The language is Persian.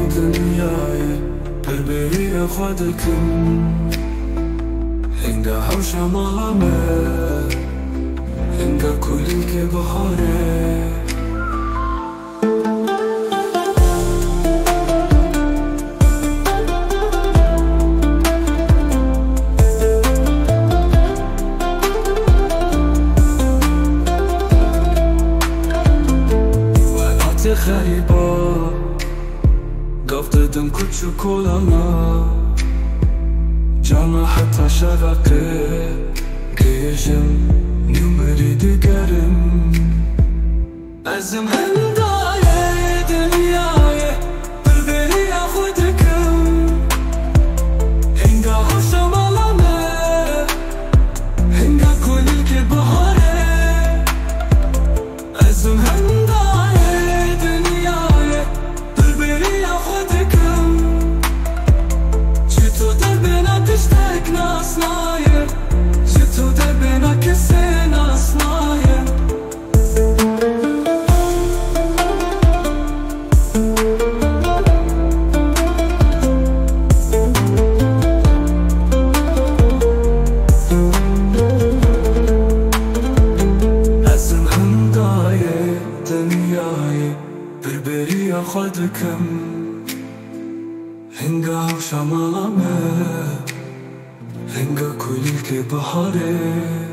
دنیای بربری خودکم هنگا حوشا مالامه هنگا کلی که بهاره غریبا گفتدم کوچو کلانا جانا حتی شرقه گیشم نمری دیگرم ازم هندای دنیای بربری خودکم هنگا خوشم علامه هنگا کلی که بهاره ازم هندای بربری خودکم هنگا شمامه هنگا کلی که بهاره